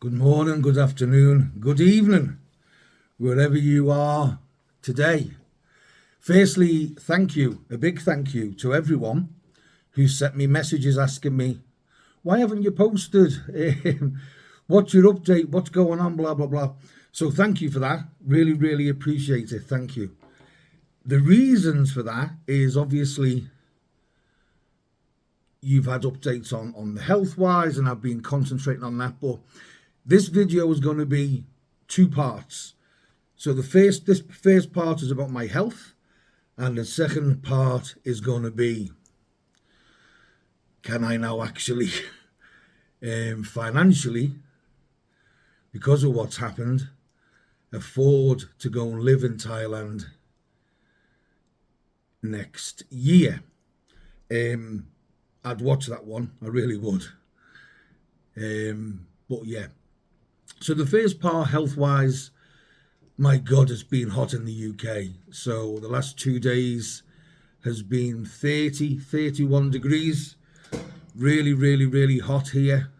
Good morning, good afternoon, good evening, wherever you are today. Firstly, a big thank you to everyone who sent me messages asking me, why haven't you posted? What's your update? What's going on? Blah, blah, blah. So thank you for that. Really, really appreciate it. Thank you. The reasons for that is obviously you've had updates on the Healthwise, and I've been concentrating on that, but this video is going to be two parts. So this first part is about my health, and the second part is going to be, can I now actually financially, because of what's happened, afford to go and live in Thailand next year? I'd watch that one, I really would. But yeah. So the first part, health-wise, my God, it's been hot in the UK. So the last 2 days has been 30, 31 degrees. Really, really, really hot here.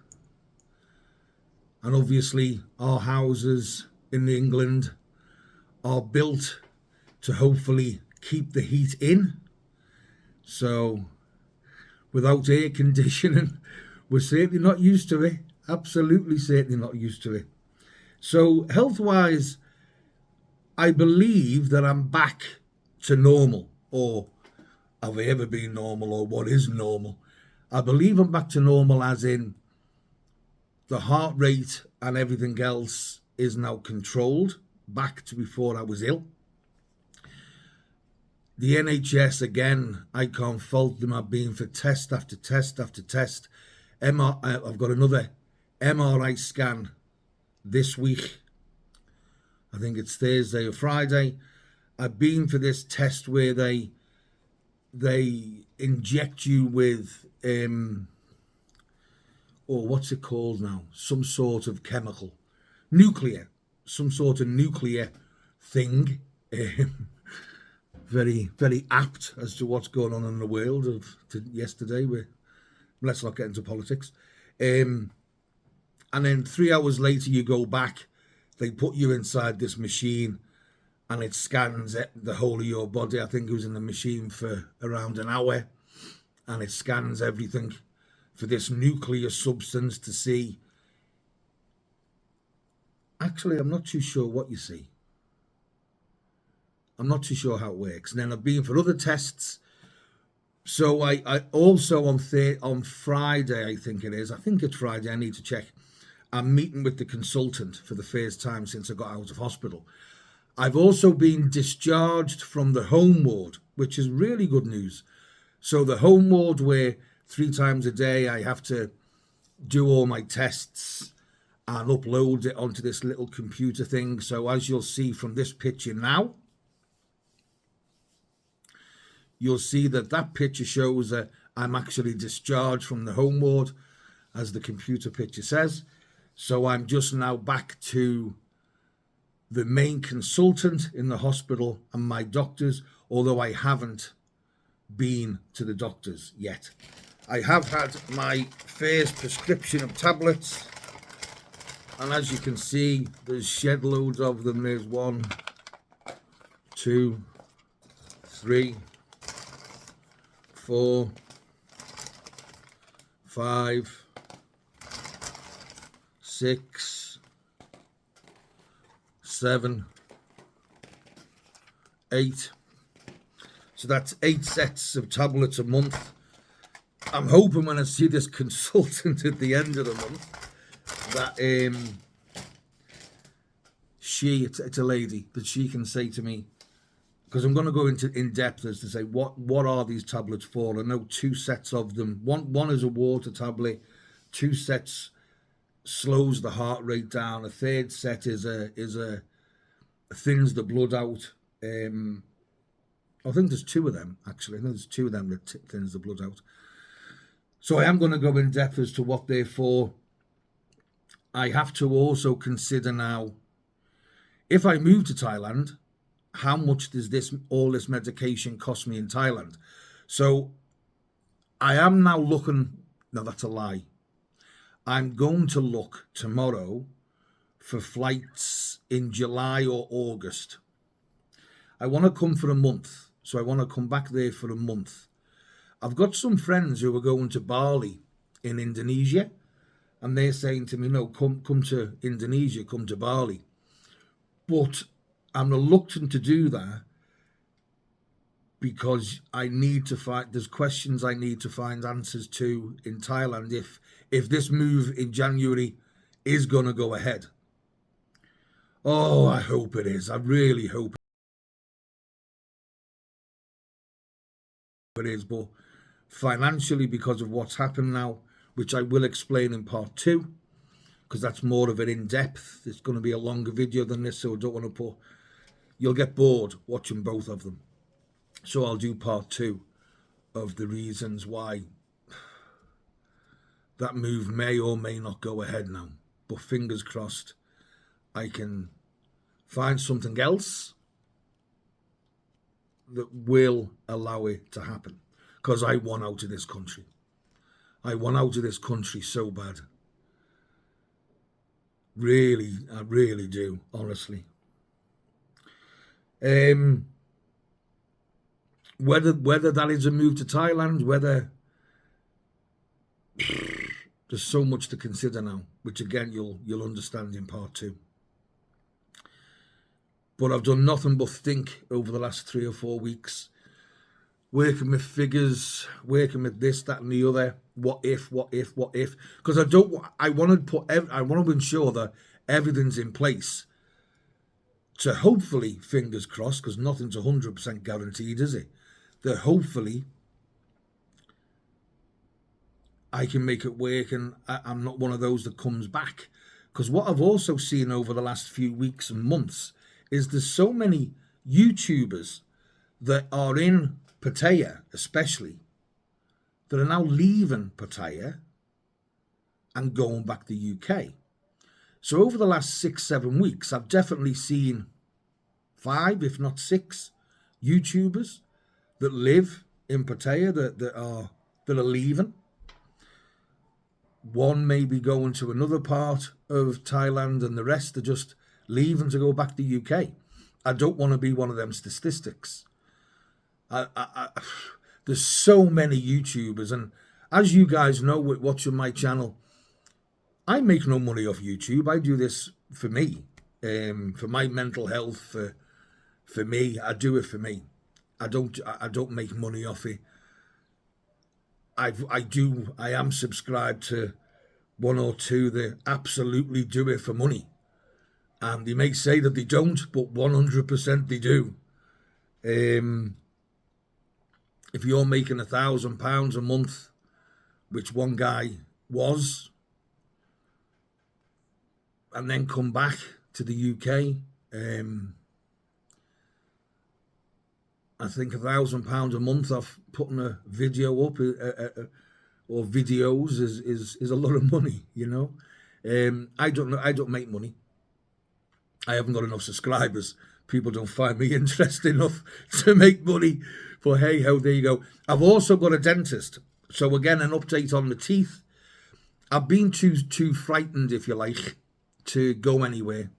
And obviously our houses in England are built to hopefully keep the heat in. So without air conditioning, we're certainly not used to it. Absolutely certainly not used to it. So health-wise, I believe that I'm back to normal, or have I ever been normal, or what is normal? I believe I'm back to normal as in the heart rate and everything else is now controlled, back to before I was ill. The NHS, again, I can't fault them. I've been for test after test after test. I've got another MRI scan this week. I think it's Thursday or Friday. I've been for this test where they inject you with or what's it called now? Some sort of chemical, some sort of nuclear thing. Very, very apt as to what's going on in the world of yesterday. Let's not get into politics. And then 3 hours later, you go back. They put you inside this machine, and it scans the whole of your body. I think it was in the machine for around an hour, and it scans everything for this nuclear substance to see. Actually, I'm not too sure what you see. I'm not too sure how it works. And then I've been for other tests. So I also on Friday, I think it's Friday, I need to check. I'm meeting with the consultant for the first time since I got out of hospital. I've also been discharged from the home ward, which is really good news. So the home ward, where 3 times a day I have to do all my tests and upload it onto this little computer thing. So as you'll see from this picture now, you'll see that picture shows that I'm actually discharged from the home ward, as the computer picture says. So I'm just now back to the main consultant in the hospital and my doctors, although I haven't been to the doctors yet. I have had my first prescription of tablets, and as you can see, there's shed loads of them. There's 1, 2, 3, 4, 5, 6, 7, 8. So that's 8 sets of tablets a month. I'm hoping when I see this consultant at the end of the month that it's a lady, that she can say to me, because I'm going to go into in depth as to say what are these tablets for. I know 2 sets of them. One is a water tablet. 2 sets slows the heart rate down. A 3rd set is a thins the blood out. I think there's 2 of them actually. I think there's 2 of them that thins the blood out. So I am going to go in depth as to what they're for. I have to also consider now, if I move to Thailand, how much does all this medication cost me in Thailand? So I am now looking, no, that's a lie. I'm going to look tomorrow for flights in July or August. I want to come for a month, so I want to come back there for a month. I've got some friends who are going to Bali in Indonesia, and they're saying to me, no, come to Indonesia, come to Bali. But I'm reluctant to do that because I need to find, there's questions I need to find answers to in Thailand if this move in January is going to go ahead. Oh, I hope it is. I really hope it is. But financially, because of what's happened now, which I will explain in part 2, because that's more of it in depth. It's going to be a longer video than this, so I don't want to put, you'll get bored watching both of them. So I'll do part 2 of the reasons why that move may or may not go ahead now. But fingers crossed, I can find something else that will allow it to happen. Because I want out of this country. I want out of this country so bad. Really, I really do, honestly. Whether that is a move to Thailand, whether there's so much to consider now, which again you'll understand in part 2. But I've done nothing but think over the last 3 or 4 weeks, working with figures, working with this, that, and the other. What if? Because I want to ensure that everything's in place to hopefully, fingers crossed, because nothing's 100% guaranteed, is it? That hopefully I can make it work and I'm not one of those that comes back. Because what I've also seen over the last few weeks and months is there's so many YouTubers that are in Pattaya, especially, that are now leaving Pattaya and going back to the UK. So over the last 6-7 weeks, I've definitely seen 5, if not 6, YouTubers that live in Pattaya that are leaving. One may be going to another part of Thailand, and the rest are just leaving to go back to the UK. I don't want to be one of them statistics. There's so many YouTubers, and as you guys know, watching my channel, I make no money off YouTube. I do this for me, for my mental health, for me. I do it for me. I don't make money off it. I am subscribed to 1 or 2 that absolutely do it for money, and they may say that they don't, but 100% they do. If you're making £1,000 a month, which one guy was, and then come back to the UK, I think £1,000 a month off putting a video up or videos is a lot of money, you know. I don't know. I don't make money. I haven't got enough subscribers. People don't find me interesting enough to make money. But hey ho, there you go. I've also got a dentist. So again, an update on the teeth. I've been too frightened, if you like, to go anywhere.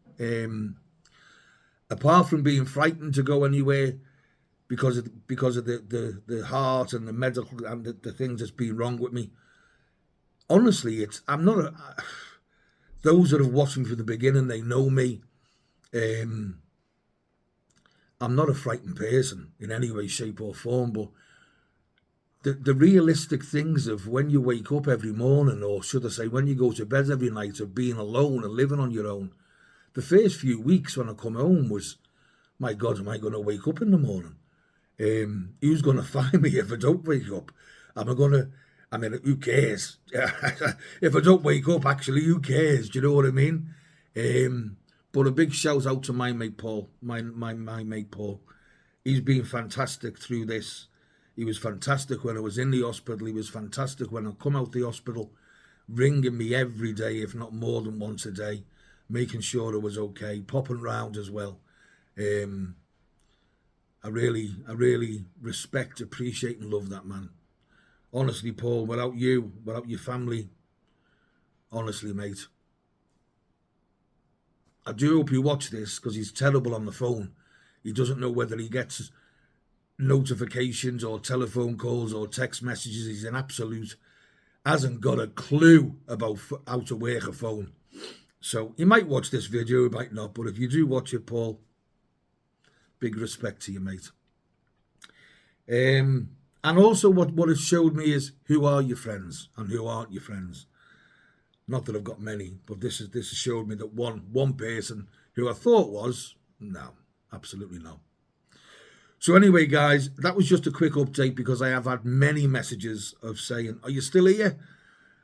Apart from being frightened to go anywhere because of the heart and the medical and the things that's been wrong with me. Honestly, I'm not those that have watched me from the beginning, they know me. I'm not a frightened person in any way, shape or form, but the realistic things of when you wake up every morning, or should I say when you go to bed every night, of being alone and living on your own, the first few weeks when I come home was, my God, am I going to wake up in the morning? Who's going to find me if I don't wake up? Who cares? If I don't wake up, actually, who cares? Do you know what I mean? But a big shout out to my mate Paul, my mate Paul. He's been fantastic through this. He was fantastic when I was in the hospital. He was fantastic when I come out the hospital, ringing me every day, if not more than once a day, making sure I was okay, popping round as well. I really respect, appreciate and love that man. Honestly, Paul, without you, without your family, Honestly, mate. I do hope you watch this, because he's terrible on the phone. He doesn't know whether he gets notifications or telephone calls or text messages. He's an absolute, hasn't got a clue about how to work a phone. So he might watch this video, he might not, but if you do watch it, Paul, big respect to you, mate. And also what it showed me is who are your friends and who aren't your friends. Not that I've got many, but this has showed me that one person who I thought was, no, absolutely not. So anyway, guys, that was just a quick update, because I have had many messages of saying, are you still here?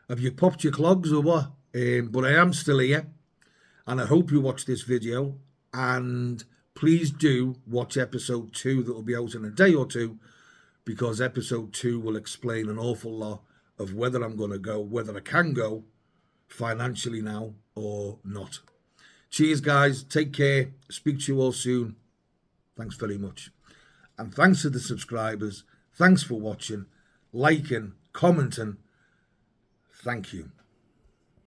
Have you popped your clogs or what? But I am still here, and I hope you watch this video, and please do watch episode 2 that will be out in a day or two, because episode 2 will explain an awful lot of whether I'm going to go, whether I can go financially now or not. Cheers, guys. Take care. Speak to you all soon. Thanks very much. And thanks to the subscribers. Thanks for watching, liking, commenting. Thank you.